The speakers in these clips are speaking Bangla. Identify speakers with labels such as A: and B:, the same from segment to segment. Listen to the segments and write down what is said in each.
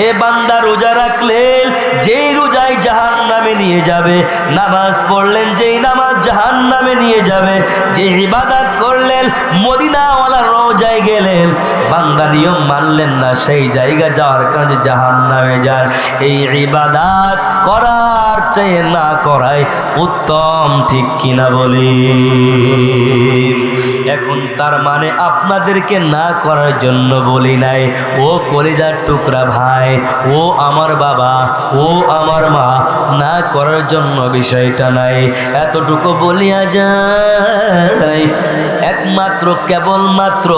A: এ বান্দা রোজা রাখলেন যেই রোজায় জাহান্নামে নিয়ে যাবে, নামাজ পড়লেন যেই নামাজ জাহান্নামে নিয়ে যাবে, যে ইবাদত করলেন মদিনাওয়ালার রওজায় গেলেন, বান্দা নিয়ম মানলেন না, সেই জায়গা যাওয়ার কারণে জাহান্নামে যান। এই ইবাদত করার চেয়ে না করাই উত্তম, ঠিক কিনা বলি? এখন তার মানে আপনাদেরকে না করার জন্য বলি নাই, ও কলিজার টুকরা ভাই, ও আমার বাবা, ও আমার মা, না করার জন্য বিষয়টা নাই, এতটুকু বলিয়া যায়। একমাত্র কেবলমাত্র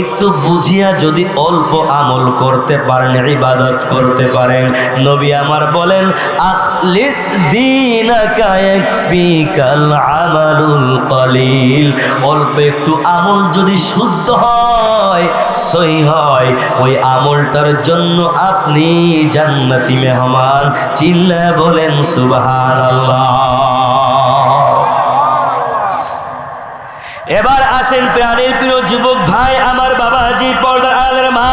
A: একটু বুঝিয়া যদি অল্প আমল করতে পারেন, ইবাদত করতে পারেন, নবী আমার বলেন আখলিস দীনাকা ইয়াকফিকাল আমালুল কলিল। অল্প একটু আমল যদি শুদ্ধ হয়, সহি হয়, ওই আমলটার জন্য আপনি জান্নাতি মেহমান। চিল্লায়া বলেন সুবহানাল্লাহ। এবার আসেন প্রাণের প্রিয় যুবক ভাই, আমার বাবাজি, পর্দার আলের মা,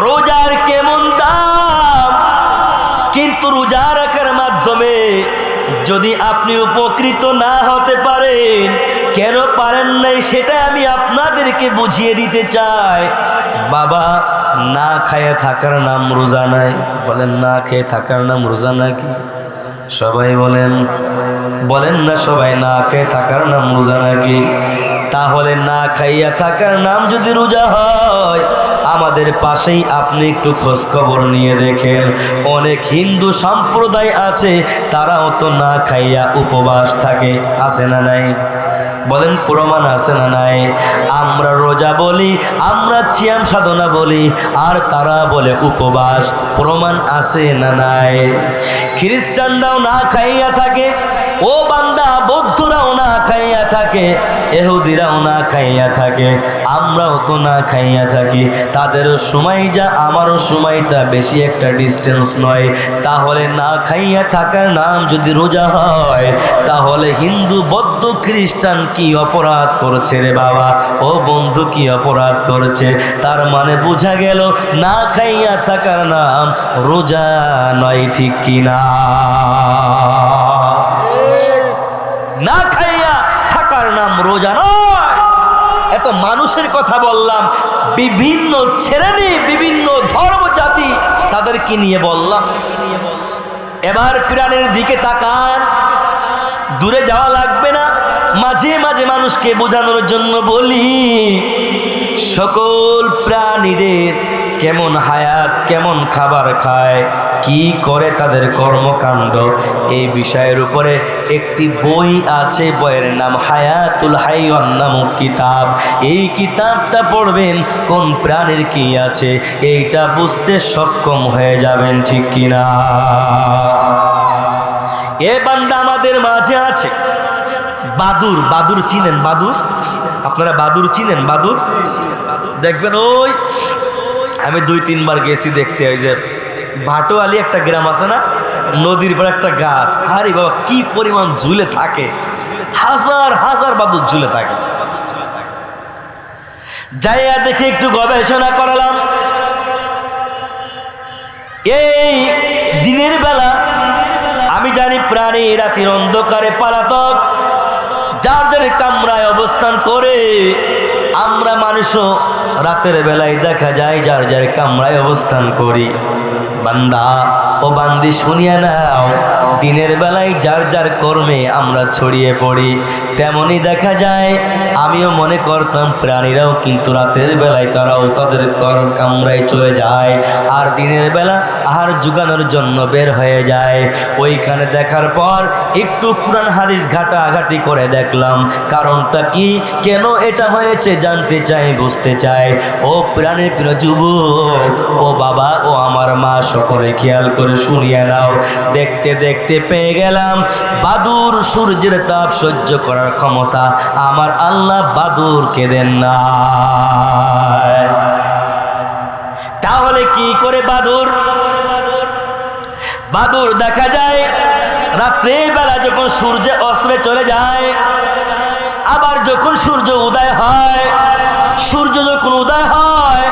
A: রোজার কেমন দাম, কিন্তু রোজা রাখার মাধ্যমে যদি আপনি উপকৃত না হতে পারেন, কেন পারেন নাই সেটা আমি আপনাদেরকে বুঝিয়ে দিতে চাই। বাবা, না খায়া থাকার নাম রোজা নাই। বলেন না খেয়ে থাকার নাম রোজা নাকি? সবাই বলেন, বলেন না সবাই, না খেয়ে থাকার নাম রোজা নাকি? তাহলে না খাইয়া থাকার নাম যদি রোজা হয়, আমাদের পাশেই আপনি একটু খোঁজ খবর নিয়ে দেখেন, অনেক হিন্দু সম্প্রদায় আছে, তারাও তো না খাইয়া উপবাস থাকে, আছে না নাই? বলেন প্রমাণ আছে না নাই? আমরা রোজা বলি, আমরা সিয়াম সাধনা বলি, আর তারা বলে উপবাস, প্রমাণ আছে না নাই? খ্রিস্টানরাও না খাইয়া থাকে, ও বান্দা, বৌদ্ধরাও না খাইয়া থাকে, ইহুদিরাও না খাইয়া থাকে, আমরাও তো না খাইয়া থাকি। তাদেরও সময় যা, আমারও সময়টা বেশি একটা ডিস্টেন্স নয়। তাহলে না খাইয়া থাকার নাম যদি রোজা হয়, তাহলে হিন্দু, বৌদ্ধ, খ্রিস্টান কি অপরাধ করেছে রে বাবা? ও বন্ধু, কি অপরাধ করেছে? তার মানে বোঝা গেল না খাইয়া থাকার নাম রোজা নয়, ঠিক কিনা? না খাইয়া থাকার নাম রোজা নয়। এত মানুষের কথা বললাম, বিভিন্ন শ্রেণী, বিভিন্ন ধর্ম, জাতি, তাদেরকে নিয়ে বললাম। এবার প্রাণের দিকে তাকান, দূরে যাওয়া লাগবে না, মাঝে মাঝে মানুষকে বোঝানোর জন্য বলি, সকল প্রাণীদের কেমন হায়াত, কেমন খাবার খায়, কি করে তাদের কর্মকাণ্ড, এই বিষয়ের উপরে একটি বই আছে, বইয়ের নাম হায়াতুল হাইওয়ান নামক কিতাব। এই কিতাবটা পড়বেন, কোন প্রাণীর কি আছে এইটা বুঝতে সক্ষম হয়ে যাবেন, ঠিক কিনা? এ বান্দা আমাদের মাঝে আছে বাদুর। বাদুর চিনেন? বাদুর, আপনারা বাদুর চিনেন? বাদুর দেখবেন, ওই আমি 2-3 বার গেছি দেখতে। ওই যে ভাটোয়ালি একটা গ্রাম আছে না, নদীর পর একটা গাছ, আরে বাবা কি পরিমাণ ঝুলে থাকে, হাজার হাজার বাদুর ঝুলে থাকে। যাইয়া দেখে একটু গবেষণা করলাম, এই দিনের বেলা আমি জানি প্রাণী রাতের অন্ধকারে পালাতক, যার যার কামরায় অবস্থান করে। আমরা মানুষও রাতের বেলায় দেখা যায় যার যার কামরায় অবস্থান করি। বান্দা ও বান্দি, শুনিয়া নাও, দিনের বেলায় যার যার কর্মে আমরা ছড়িয়ে পড়ি। তেমনি দেখা যায়, আমিও মনে করতাম প্রাণীরাও কিন্তু রাতের বেলায় তারাও তাদের কামরায় চলে যায়, আর দিনের বেলা আহার জোগানোর জন্য বের হয়ে যায়। ওইখানে দেখার পর একটু কুরআন হাদিস ঘাটাঘাটি করে দেখলাম, কারণটা কি, কেন এটা হয়েছে জানতে চাই, বুঝতে চাই। ও প্রাণের প্রিয় যুবক, ও বাবা, ও আমার মা, সকলে খেয়াল করে শুনিয়ে নাও। দেখতে দেখতে পেয়ে গেলাম, বাদুর সূর্যের তাপ সহ্য করার ক্ষমতা আমার আল্লাহ বাদুরকে দেন না। তাহলে কি করে বাদুর? বাদুর দেখা যায় রাত্রে বেলা যখন সূর্য অস্তে চলে যায়, আবার যখন সূর্য উদয় হয়, সূর্য যখন উদয় হয়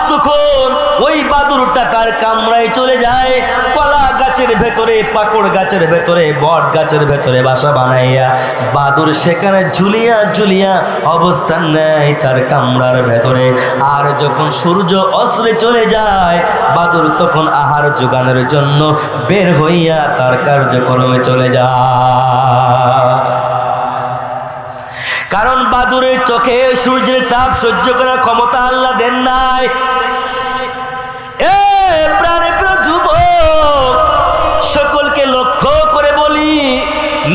A: তখন ওই বাদুরটা তার কামরায় চলে যায়, কলা গাছের ভেতরে, পাকড় গাছের ভেতরে, বট গাছের ভেতরে বাসা বানাইয়া বাদুর সেখানে ঝুলিয়া ঝুলিয়া অবস্থান নেয় তার কামরার ভেতরে। আর যখন সূর্য অস্ত্রে চলে যায় বাদুর তখন আহার জোগানোর জন্য বের হইয়া তার কার্যক্রমে চলে যায়। কারণ বাদুরের চোখে সূর্যের তাপ সহ্য করার ক্ষমতা আল্লাহ দেন নাই। প্রাণে প্রিয় যুবক, সকলকে লক্ষ্য করে বলি,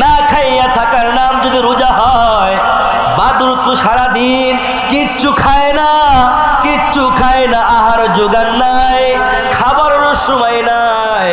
A: না খাইয়া থাকার নাম যদি রোজা হয়, বাদুর তো সারাদিন কিচ্ছু খায় না, কিচ্ছু খায় না, আহার জোগান নাই, খাবারের সময় নাই,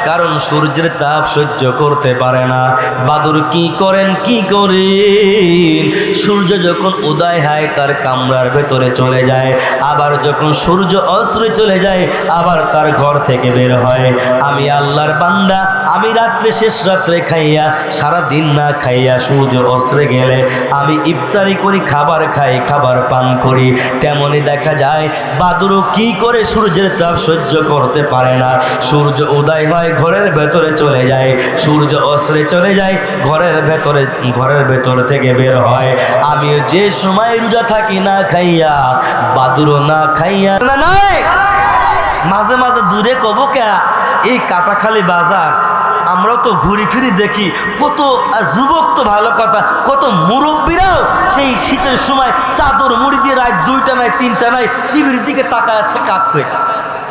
A: কারণ সূর্যের তাপ সহ্য করতে পারে না। বাদুর কি করেন, কি করেন, সূর্য যখন উদয় হয় তার কামরার ভেতরে চলে যায়, আবার যখন সূর্য অস্ত্রে চলে যায় আবার তার ঘর থেকে বের হয়। আমি আল্লাহর বান্দা, আমি রাত্রে শেষ রাত্রে খাইয়া সারা দিন না খাইয়া সূর্য অস্ত্রে গেলে আমি ইফতারি করি, খাবার খাই, খাবার পান করি। তেমনি দেখা যায় বাদুরও কি করে সূর্যের তাপ সহ্য করতে পারে না। সূর্য উদয় হয় ঘরের ভেতরে চলে যায়, সূর্য অস্ত্রে চলে যায় ঘরের ভেতর থেকে বের হয়। আমিও যে সময় রোজা থাকি না খাইয়া, বাদুরও না খাইয়া না নাই। মাঝে মাঝে দূরে কব কে এই কাটাখালী বাজার আমরা তো ঘুরি ফিরি দেখি, কত যুবক তো ভালো কথা, কত মুরব্বীরাও সেই শীতের সময় চাদর মুড়ি দিয়ে রাত 2টা নাই 3টা নাই টিভির দিকে তাকায় থেকে আঁকড়ে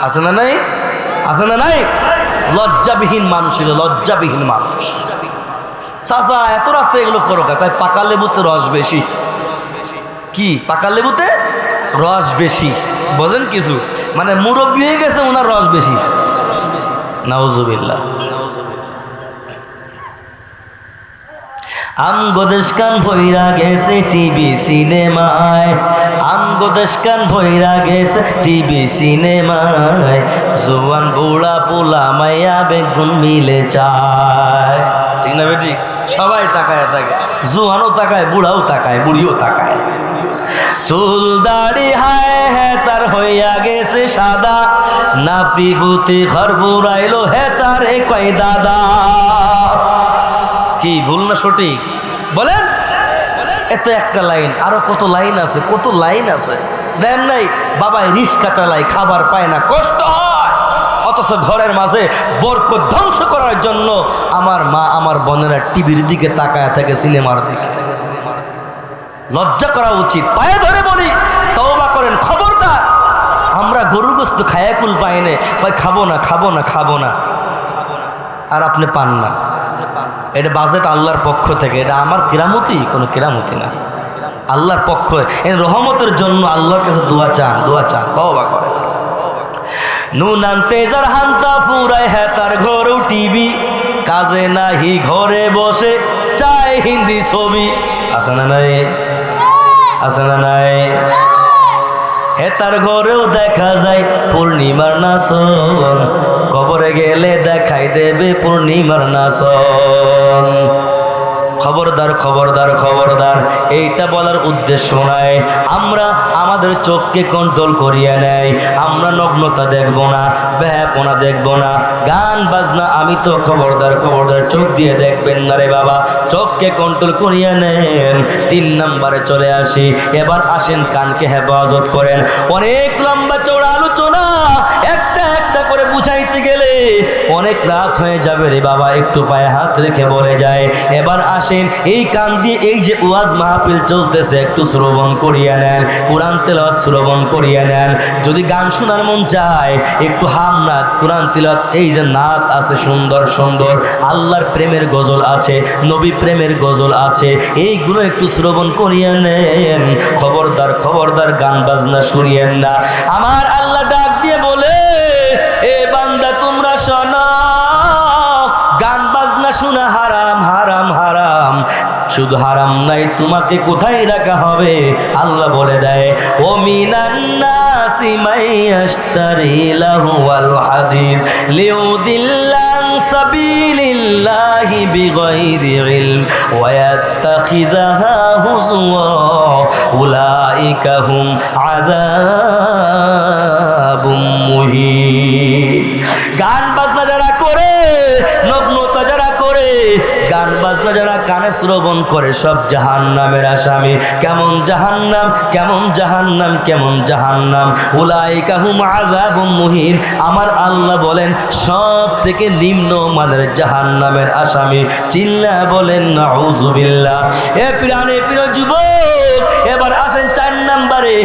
A: আছে না নাই, আছে না নাই? লজ্জাবিহীন মানুষ ছিল, লজ্জাবিহীন মানুষ। চাচা এত রাত্রে এগুলো করো কা? তাই পাকা লেবুতে রস বেশি। কি পাকা লেবুতে রস বেশি, বোঝেন কিছু? মানে মুরব্বী হয়ে গেছে, ওনার রস বেশি। নাউজুবিল্লাহ। আমগো দেশকান ভইরা গেছে টিভি সিনেমায়, আমগো দেশকান ভইরা গেছে টিভি সিনেমায়, জোয়ান বুড়া পোলা মাইয়া বেগুন মিলে চায়। ঠিক না বেটি? সবাই তাকায় থাকে, জোয়ানও তাকায়, বুড়াও তাকায়, বুড়িও তাকায়। চুল দাড়ি হায় হে তার হইয়া গেছে সাদা, নাপি পুতি ঘর ফুরাইলো হে তার হে কয় দাদা। কি ভুল না সঠিক বলেন? এত একটা লাইন, আরো কত লাইন আছে, কত লাইন আছে। দেন নাই বাবাই রিস্কা চালায়, খাবার পায় না, কষ্ট হয়, অথচ ঘরের মাঝে বরকত ধ্বংস করার জন্য আমার মা আমার বোনেরা টিভির দিকে তাকায় থাকে, সিনেমার দিকে। লজ্জা করা উচিত। পায়ে ধরে বলি, তওবা করেন, খবরদার। আমরা গরুর গোশত খায়া কুল পাই না, ভাই খাবো না, খাবো না, খাবো না, আর আপনি পান না। এটা বাজেট আল্লাহর পক্ষ থেকে, এটা আমার কিরামতি, কোনো কিরামতি না, আল্লাহর পক্ষ। রহমতের জন্য আল্লাহর কাছে দোয়া চান, দোয়া চান, তওবা করেন। নুন আনতে যার হান্তা ফুরায় হ্যাঁ তার ঘরেও টিভি, কাজে নাহি ঘরে বসে চায় হিন্দি ছবি। আছে না নাই? আছে না নাই? হে তার ঘরেও দেখা যায় পূর্ণিমার নাচন, কবরে গেলে দেখাই দেবে পূর্ণিমার নাচন। খবরদার, খবরদার, খবরদার। এইটা বলার উদ্দেশ্য নাই আমরা আমাদের চোখকে কন্ট্রোল করিয়ে নেই। আমরা নগ্নতা দেখব না, ব্যাপনা দেখব না, গান বাজনা। আমি তো খবরদার, খবরদার, চোখ দিয়ে দেখবেন না রে বাবা, চোখকে কন্ট্রোল করিয়ে নেন। 3 নম্বরে চলে আসি। এবার আসেন কানকে হেফাজত করেন। অনেক লম্বা চৌড়া আলোচনা, একটা একটা করে বুঝাইতে গেলে অনেক রাত হয়ে যাবে রে বাবা, একটু পায়ে হাত রেখে বলে যায়। এবার আসেন এই কান দিয়ে এই যে ওয়াজ মাহফিল চলতেছে একটু শ্রবণ করিয়ে নেন, কোরআন তেলাওয়াত শ্রবণ করিয়ে নেন। যদি গান শোনার মন চায় একটু হামনাত, কোরআন তেলাওয়াত, এই যে নাত আছে সুন্দর সুন্দর, আল্লাহর প্রেমের গজল আছে, নবী প্রেমের গজল আছে, এইগুলো একটু শ্রবণ করিয়ে নেন। খবরদার, খবরদার, গান বাজনা শুনিয়েন না। আমার আল্লাহ ডাক দিয়ে বলে, এ বান্দা তোমরা শোনো, গান বাজনা শোনা হারাম, হারাম, হারাম। শুধু হারাম নাই, তোমাকে কোথায় রাখা হবে আল্লাহ বলে দেয়, ও মিনান নাসি মাইয়াশতারি লাহুল হাদিস লিউদিল্লান সাবিলিল্লাহি বিগাইরি ইলম ওয়া ইয়াত্তাখিযাহা হুজওয়া উলাইকা হুম আযাবুম মুহিন। গান বাজনা যারা করে, নগ্নতা যারা করে, গান বাজনা যারা কানে শ্রবণ করে, সব জাহান্নামের আসামি। কেমন জাহান্নাম, কেমন জাহান্নাম, কেমন জাহান্নাম। উলাইকা হুম আযাবুম মুহিন। আমার আল্লাহ বলেন সব থেকে নিম্ন মানের জাহান্নামের আসামি। চিল্লা বলেন নাউযুবিল্লাহ। এ প্রাণে প্রিয় যুবক, এবার আসেন 4 নম্বরে।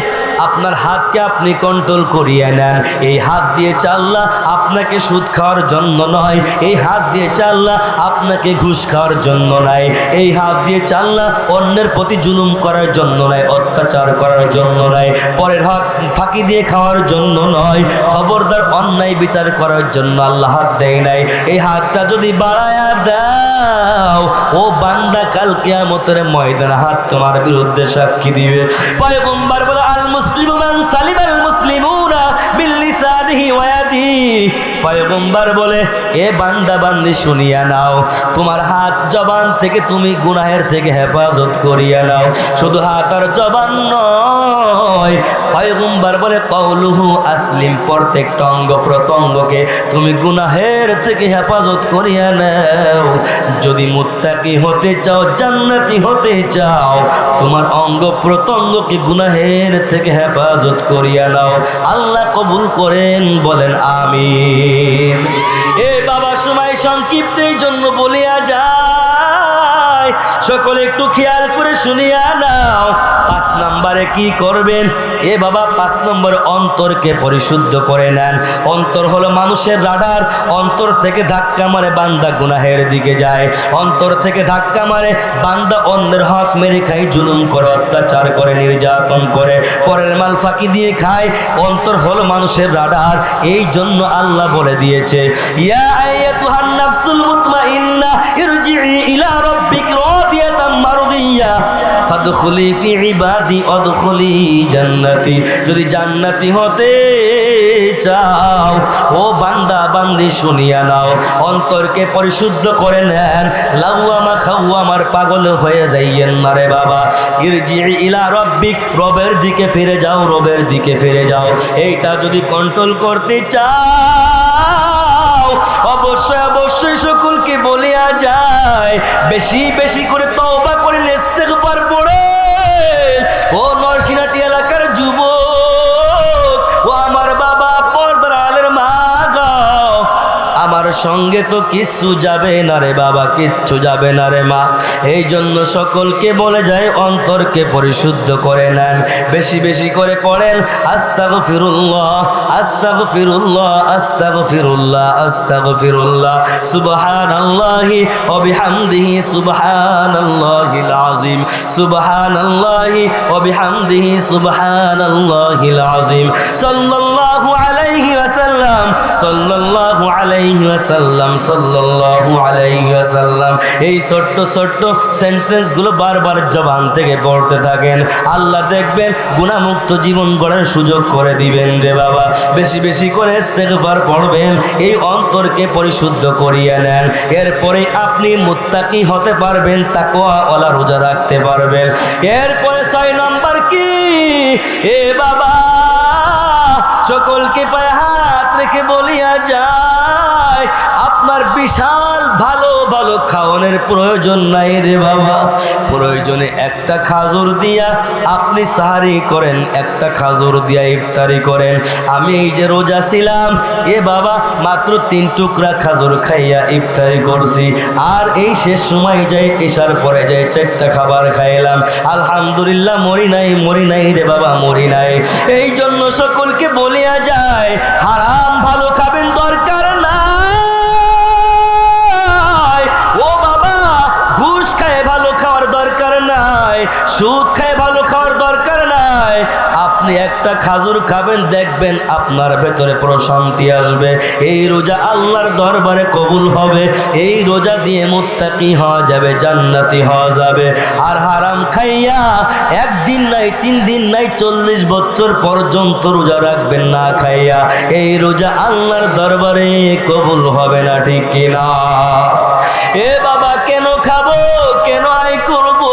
A: আপনার হাতকে আপনি কন্ট্রোল করিয়ে নেন। এই হাত দিয়ে চাল্লা আপনাকে সুদ খাওয়ার জন্য নয়, এই হাত দিয়ে চাল্লা আপনাকে ঘুষ খাওয়ার জন্য নয়, এই হাত দিয়ে চাল্লা অন্যের প্রতি জুলুম করার জন্য নয়, অত্যাচার করার জন্য নয়, পরের হাত ফাঁকি দিয়ে খাওয়ার জন্য নয়, খবরদার অন্যায় বিচার করার জন্য আল্লাহ হাত দেয় নাই। এই হাতটা যদি বাড়ায়া দাও, ও বান্দা কাল কিয়ামতের ময়দানে হাত তোমার বিরুদ্ধে সাক্ষী দিবে। পয়গম্বর বলে আল মুসলিমু মান সালিমাল মুসলিমুনা বিল লিসানিহি ওয়া ইয়াদিহি। পয়গম্বর বলে এ বান্দা বান্দি শুনিয়া নাও, তোমার হাত জবান থেকে তুমি গুনাহের থেকে হেফাজত করিয়া নাও। শুধু হাত আর জবান নয়, পয়গম্বর বলে কওলুহু আসলিম, প্রত্যেকটা অঙ্গ প্রত্যঙ্গকে তুমি গুনাহের থেকে হেফাজত করিয়া নাও। যদি মুত্তাকি হতে চাও, জান্নাতি হতে চাও, তোমার অঙ্গ প্রত্যঙ্গকে গুনাহের থেকে হেফাজত করিয়া নাও। আল্লাহ কবুল করেন, বলেন আমিন। এ বাবা সময় সংক্ষিপ্ত, এই জন্য বলিয়া যায়, সকলে একটু খেয়াল করে শুনিয়া নাও। 5 নম্বরে কি করবেন? এ বাবা 5 নম্বর অন্তরকে পরিশুদ্ধ করে নেন। অন্তর হলো মানুষের রাডার। অন্তর থেকে ধাক্কা মারে বান্দা গুনাহের দিকে যায়, অন্তর থেকে ধাক্কা মারে বান্দা অন্যের হক মেরে খায়, জুলুম করে, অত্যাচার করে, নির্যাতন করে, পরের মাল ফাঁকি দিয়ে খায়। অন্তর হলো মানুষের রাডার। এই জন্য আল্লাহ বলে দিয়েছে, ইয়া আইয়াতুহান নাফসুল মুতমাইন্নাহ ইরজিই ইলা রাব্বিক রাদিয়াতাম মারদিয়া ফাদখুলি ফি ইবাদি ওয়াদখুলি জান্নাতি। যদি জান্নাতি হতে চাও, ও বান্দা বান্দি শুনিয়া নাও, অন্তরকে পরিশুদ্ধ করে নেন। লাওয়ামা খাওয়ামার পাগল হয়ে যাইয়েন না রে বাবা। ইরজিই ইলা রাব্বিক, রবের দিকে ফিরে যাও, রবের দিকে ফিরে যাও। এইটা যদি কন্ট্রোল করতে চাও, অবশ্যই অবশ্যই সকলকে বলিয়া যায়, বেশি বেশি করে তওবা করে ইস্তেগফার পড়ে। ও নরসিংহাটি এলাকার যুবক, ও আমার বাবা পর্দার আলের মা গো, আমার সঙ্গে তো কিচ্ছু যাবে না রে বাবা, কিচ্ছু যাবে না রে মা। এই জন্য সকলকে বলে যায় অন্তরকে পরিশুদ্ধ করে নেন। বেশি বেশি করে পড়েন আস্তাগফিরুল্লাহ, আস্তাগফিরুল্লাহ, আস্তাগফিরুল্লাহ, আস্তাগফিরুল্লাহ, সুবহানাল্লাহি ওয়া বিহামদিহি, সুবহানাল্লাহিল আযীম, সুবহানাল্লাহি ওয়া বিহামদিহি, সুবহানাল্লাহিল আযীম, সাল্লাল্লাহু আলাইহি ওয়াসাল্লাম, সাল্লাল্লাহু আলাইহি ওয়াসাল্লাম, সাল্লাল্লাহু আলাইহি ওয়াসাল্লাম। এই ছোট্ট ছোট্ট সেন্টেন্সগুলো বারবার জবান থেকে পড়তে থাকেন, আল্লাহ দেখবেন গুনাহমুক্ত জীবন গড়ার সুযোগ করে দিবেন রে বাবা। বেশি বেশি করে ইস্তেগফার পড়বেন, এই অন্তরকে পরিশুদ্ধ করিয়ে নেন। এরপরে আপনি মুত্তাকি হতে পারবেন, তাকওয়াওয়ালা রোজা রাখতে পারবেন। এরপরে 6 নম্বর কি? এ বাবা সকলকে পায়ে হাত রেখে বলিয়া যায়, আপনার বিশাল ভালো ভালো খাওয়ানোর প্রয়োজন নাই রে বাবা। প্রয়োজনে একটা খাজুর দিয়া আপনি সাহারি করেন, একটা খাজুর দিয়া ইফতারি করেন। আমি এই যে রোজা ছিলাম, এ বাবা মাত্র 3 টুকরা খাজুর খাইয়া ইফতারি করছি, আর এই শেষ সময় যাই এশার পরে যাই 4টা খাবার খাইলাম। আলহামদুলিল্লাহ, মরি নাই, মরি নাই রে বাবা, মরি নাই। এই জন্য সকলকে বলিয়া যায়, হারাম ভালো খাবেন দরকার নাই। ও বাবা, ঘুষ খায় ভালো খাওয়ার দরকার নাই, সুদ খায় ভালো খাওয়ার দরকার নাই। আপনি একটা খাজুর খাবেন, দেখবেন আপনার ভেতরে প্রশান্তি আসবে। এই রোজা আল্লাহর দরবারে কবুল হবে। এই রোজা দিয়ে মুত্তাকি হওয়া যাবে, জান্নাতি হওয়া যাবে। আর হারাম খাইয়া একদিন নাই, 3 দিন নাই, 40 বছর পর্যন্ত রোজা রাখবেন না খাইয়া, এই রোজা আল্লাহর দরবারে কবুল হবে না, ঠিক কিনা? এ বাবা, কেন খাবো, কেন আয় করবো?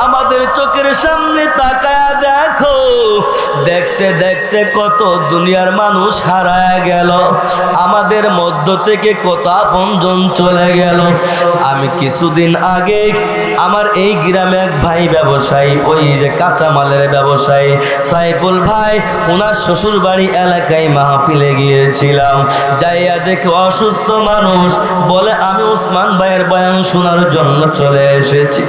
A: আমাদের চোখের সামনে তাকায়া দেখো, দেখতে দেখতে কত দুনিয়ার মানুষ হারায় গেল, আমাদের মধ্য থেকে কত আপনজন চলে গেল। আমি কিছুদিন আগে আমার এই গ্রামে এক ভাই ব্যবসায়ী, ওই যে কাঁচামালের ব্যবসায়ী সাইফুল ভাই, ওনার শ্বশুর বাড়ি এলাকায় মাহফিলে গিয়েছিলাম। যাইয়া দেখে অসুস্থ মানুষ, বলে আমি ওসমান ভাইয়ের বয়ান শোনার জন্য চলে এসেছি।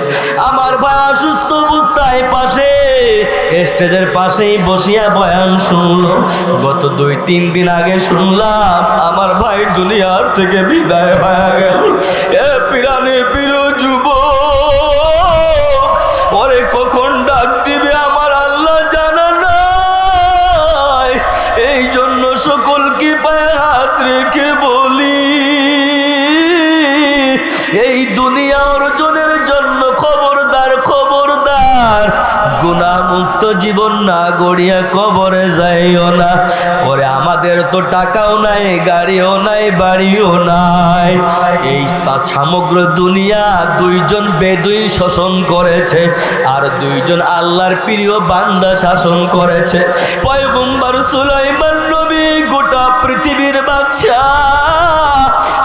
A: আমার ভাই অসুস্থ অবস্থায় পাশে স্টেজের পাশেই বসিয়া বয়ান শুনলো। গত 2-3 দিন আগে শুনলাম আমার ভাই দুনিয়ার থেকে বিদায় হয়ে গেল। এ পিরানে পিরো যুবক, ওরে কখন ডাক দিবে আমার আল্লাহ জানা নাই। এই জন্য সকলকে পায়ে হাত রেখে বলি, এই দুনিয়া অর্জনের জন্য খবরদার খবরদার, গুনাহমুক্ত জীবন না গড়িয়া কবরে যাইও না। ওরে আমাদের তো টাকাও নাই, গাড়িও নাই, বাড়িও নাই। এই সমগ্র দুনিয়া 2 জন বেদুইন শাসন করেছে, আর 2 জন আল্লাহর প্রিয় বান্দা শাসন করেছে। পয়গম্বর সুলাইমান নবী গোটা পৃথিবীর বাদশা,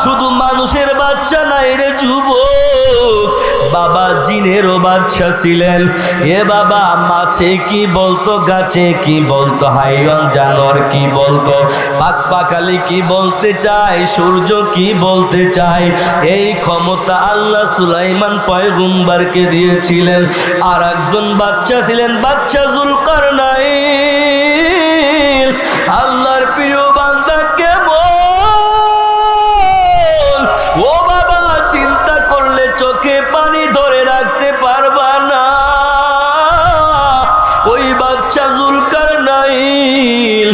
A: শুধু মানুষের বাচ্চা নাই রে যুবক, বাবা জিনেরও বাচ্চা ছিলেন। এ বাবা, মাছে কি বলতো, গাছে কি বলতো, হাইওয়ান জানোয়ার কি বলতো, পাখালি কি বলতে চায়, সূর্য কি বলতে চায়, এই ক্ষমতা আল্লাহ সুলাইমান পয়গম্বরকে দিয়েছিলেন। আর একজন বাচ্চা ছিলেন, বাচ্চা যুলকারনাইন। আল্লাহর প্রিয় বান্দা কেমন, ও বাবা, চিন্তা করলে চোখে পানি ধরে রাখতে পারবা না। ওই বাচ্চা যুলকারনাইন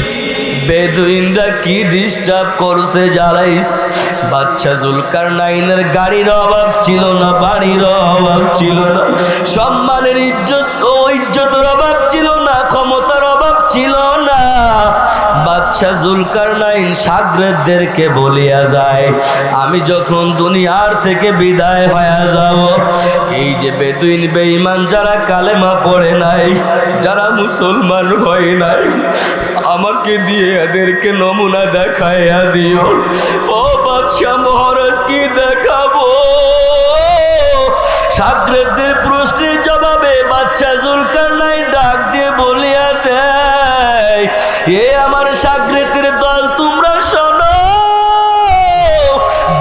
A: বেদুইনরা কি ডিস্টার্ব করছে জ্বালাইস। বাচ্চা যুলকারনাইনের গাড়ির অভাব ছিল না, বাড়ির অভাব ছিল না, সম্মানের ইজ্জতের অভাব ছিল না, ক্ষমতার অভাব ছিল না। বাচ্চা যুলকারনাইন শাগরেদদেরকে বলিয়া যায়, আমি যখন দুনিয়ার থেকে বিদায় হয়ে যাব, এই যে বেদুইন বেঈমান যারা কালেমা পড়ে নাই, যারা মুসলমান হয় নাই, আমাকে দিয়ে এদেরকে নমুনা দেখাইয়া দিও। ও বাদশা মহারাজ, কি দেখাবো? শাগরেদদের প্রশ্নের জবাবে বাচ্চা যুলকারনাইন ডাক দিয়ে বলিয়া দেয়, এ আমার শাগরেদের দল, তোমরা শোনো,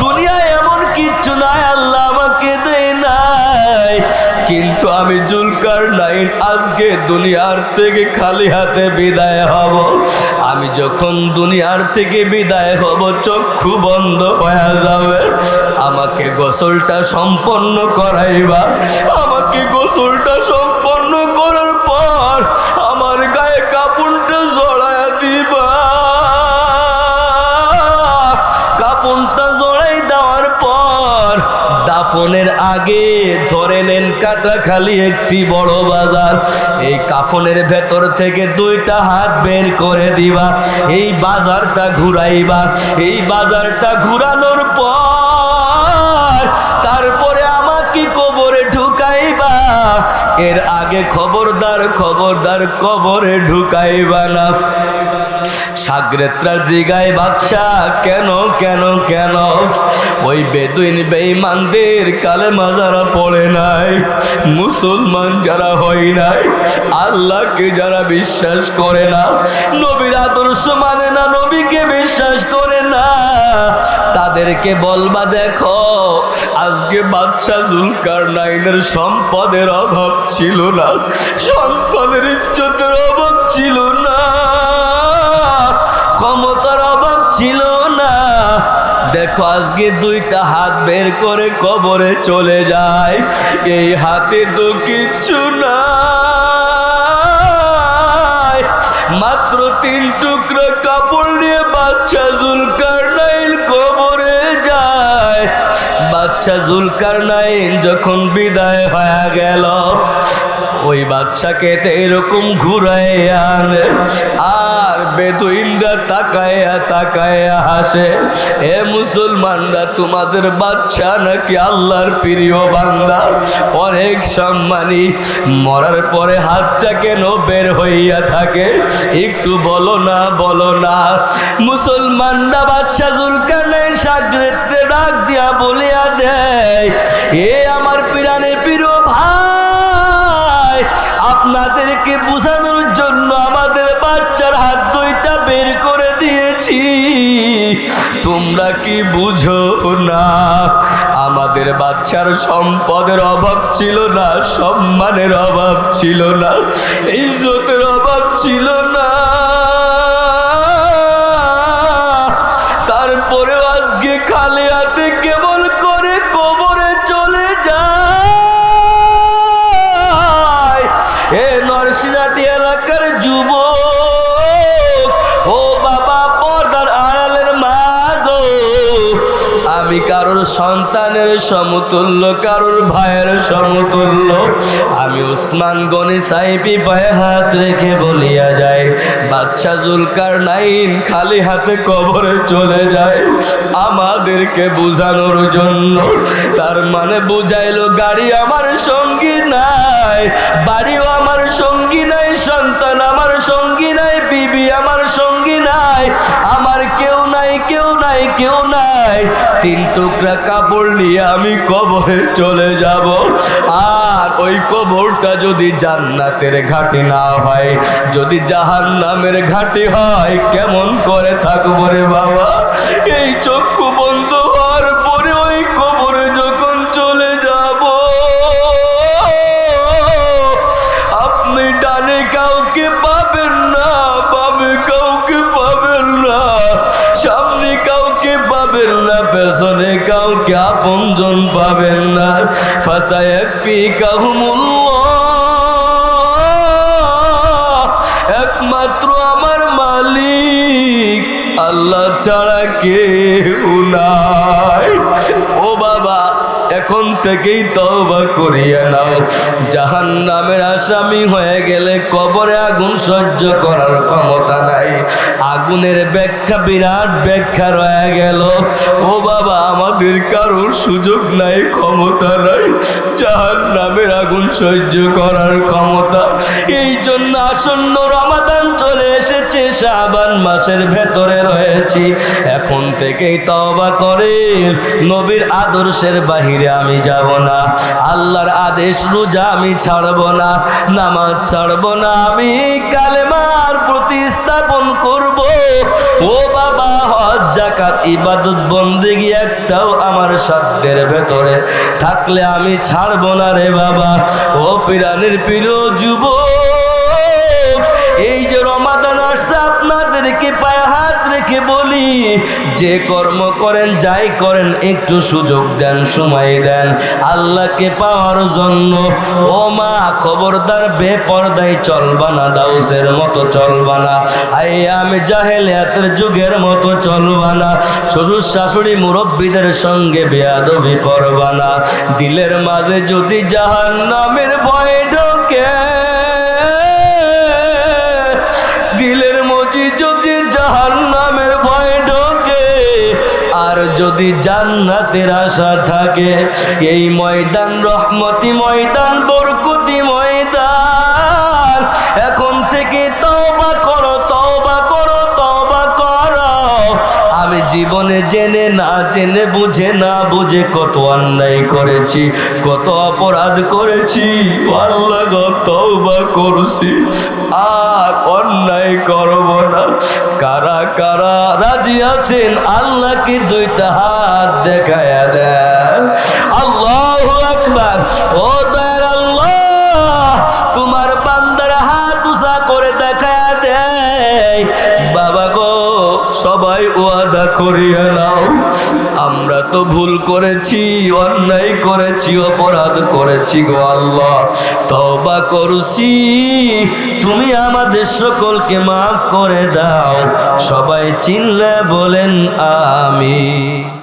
A: দুনিয়ায় এমন কিচ্ছু নাই আল্লাহ আমাকে দেয় নাই, কিন্তু আমি যুলকারনাইন আজকে দুনিয়ার থেকে খালি হাতে বিদায় হব। আমি যখন দুনিয়ার থেকে বিদায় হব, চক্ষু বন্ধ হয়ে যাবে, আমাকে গোসলটা সম্পন্ন করাইবা। আমাকে গোসলটা সম্পন্ন করার পর আমার গায়ে কাপড়টা জড়ায় দিবা। কাপড়টা জড়াই দেওয়ার পর দাফনের আগে ধরে নেন কাটাখালি একটি বড় বাজার, এই কাফনের ভেতর থেকে 2টা হাত বের করে দিবা, এই বাজারটা ঘুরাইবা। এই বাজারটা ঘুরানোর পর তারপরে আমাকে কবরে ঢুকাইবা। এর আগে খবরদার খবরদার কবরে ঢুকাইবা না। শাগরেদরা জিগায়, বাদশাহ কেন কেন কেন? ওই বেদুইন বেঈমানদের কালেমা যারা পড়ে নাই, মুসলমান যারা হয় নাই, আল্লাহকে যারা বিশ্বাস করে না, নবীর আদর্শ মানে না, নবীকে বিশ্বাস করে না, তাদেরকে বলবা, দেখো আজকে বাদশা যুলকারনাইনের সম্পদের অভাব ছিল না, সম্পদের ইজ্জতের অভাব ছিল না, ক্ষমতার অভাব ছিল না। দেখো আজকে 2টা হাত বের করে কবরে চলে যায়, এই হাতে তো কিচ্ছু না। মাত্র 3 টুকরো কাপড় নিয়ে বাদশা জুলকারনাইন কবরে যায়। বাদশা জুলকারনাইন যখন বিদায় হয়ে গেল, ওই বাদশাকে এরকম ঘুরায় আনে, আর বেদুইনরা তাকায়া তাকায়া হাসে। এ মুসলমানরা, তোমাদের বাদশা নাকি আল্লাহর প্রিয় বান্দা, অনেক সম্মানী, মরার পরে হাতটা কেন বের হইয়া থাকে, একটু বলো না, বলো না। মুসলমানরা বাদশা জুলকারনাইন শাগরেদকে ডাক দিয়া বলিয়া দেয়, এ আমার পিরানের প্রিয় ভাই, আপনাদেরকে বোঝানোর জন্য আমাদের বাচ্চার হাত দুইটা বের করে দিয়েছি, তোমরা কি বুঝো না? আমাদের বাচ্চার সম্পদের অভাব ছিল না, সম্মানের অভাব ছিল না, ইজ্জতের অভাব ছিল না, তারপরেও আজকে খালি হাতে কেবল করে কবরে চলে যায়। এ নরসিংহাটি এলাকার যুবক, ও বাবা, পর্দার আড়ালের মা গো, আমি কারোর সন্তানের সমতুল্য, কারোর ভাইয়ের সমতুল্য। আমি উসমান গনি সাইফি পায়ে হাত রেখে বলিয়া যায়, বাদশা জুলকারনাইন খালি হাতে কবরে চলে যায় আমাদেরকে বুঝানোর জন্য। তার মানে বুঝাইলো, গাড়ি আমার সঙ্গী নাই, বাড়িও আমার সঙ্গী নাই, সন্তান আমার সঙ্গী নাই, বিবি আমার সঙ্গী নাই, আমার কেউ নাই, কেউ নাই, কেউ নাই। 3 টুকরা কাপড় নিয়ে আমি কবরে চলে যাব, আর ওই কবরটা যদি জান্নাতের ঘাটি না হয়, যদি জাহান্নামের ঘাটি হয়, কেমন করে থাকবো রে বাবা? এই চক্ষু বন্ধ হওয়ার পরে ওই কবরে যখন চলে যাব, আপনি ডানে কাউকে পাবেন না, বামে কাউকে পাবেন না, সামনে কাউকে পাবেন না, পেছনে কাউকে আপনজন পাবেন না। ফাসায়াকফিকাহুমুল্লাহ, একমাত্র আমার মালিক আল্লাহ ছাড়া কেউ নাই। ও বাবা, এখন থেকেই তওবা করিয়া নাও। জাহান্নামের আসামি হয়ে গেলে কবরে আগুন সহ্য করার ক্ষমতা নাই, আগুনের ব্যাখ্যা, বিরাট ব্যাখ্যা রয়ে গেল। ও বাবা, আমাদের কারোর সুযোগ নাই, ক্ষমতা নাই জাহান্নামের আগুন সহ্য করার ক্ষমতা। এই জন্য আসন্ন রমাদান চলে এসেছে, শাবান মাসের ভেতরে রয়েছি, এখন থেকেই তওবা করে নবীর আদর্শের বাহিরে আমি যাব না, আল্লাহর আদেশ রোজা আমি ছাড়ব না, নামাজ ছাড়ব না, আমি কালেমার প্রতিস্থাপন করব। ও বাবা, হজ, যাকাত, ইবাদত, বন্দেগী একটাও আমার সাধ্যের ভেতরে থাকলে আমি ছাড়ব না রে বাবা। ও পিরানের প্রিয় যুবক, এই যে রমাদান আসছে, আপনাদেরকে পায়ে হাত রেখে বলি, যে কর্ম করেন, যাই করেন, একটু সুযোগ দেন, সময় দেন আল্লাহকে পাওয়ার জন্য। ও মা, খবরদার বেপরদায় চলবা না, দাউসের মতো চলবা না, আমি জাহেলিয়াতের যুগের মতো চলবা না, শ্বশুর শাশুড়ি মুরব্বীদের সঙ্গে বেয়াদবি করবা না। দিলের মাঝে যদি জাহান্নামের ভয় ঢোকে, দিলের মধ্যে যদি জাহান্নামের ভয় ঢোকে, আর যদি জান্নাতের আশা থাকে, এই ময়দান রহমতি ময়দান, বরকতি ময়দান। এখন থেকে তওবা করো, তওবা করো, তওবা করো। আমি জীবনে জেনে না জেনে, বুঝে না বুঝে কত অন্যায় করেছি, কত অপরাধ করেছি, আল্লাহ গো তওবা করছি, আর অন্যায় করব না। কারা কারা রাজি আছেন আল্লাহকে 2টা হাত দেখায়া দেন। আল্লাহু আকবার। ও দয়ার আল্লাহ, তোমার বান্দার হাত উঁচা করে দেখায়া দেয়। বাবা গো, সব সবাই ওয়াদা করিয়া নাও, আমরা তো ভুল করেছি, অন্যায় করেছি, অপরাধ করেছি গো আল্লাহ, তওবা করছি, তুমি আমাদের সকলকে মাফ করে দাও। সবাই চিল্লা বলেন আমিন।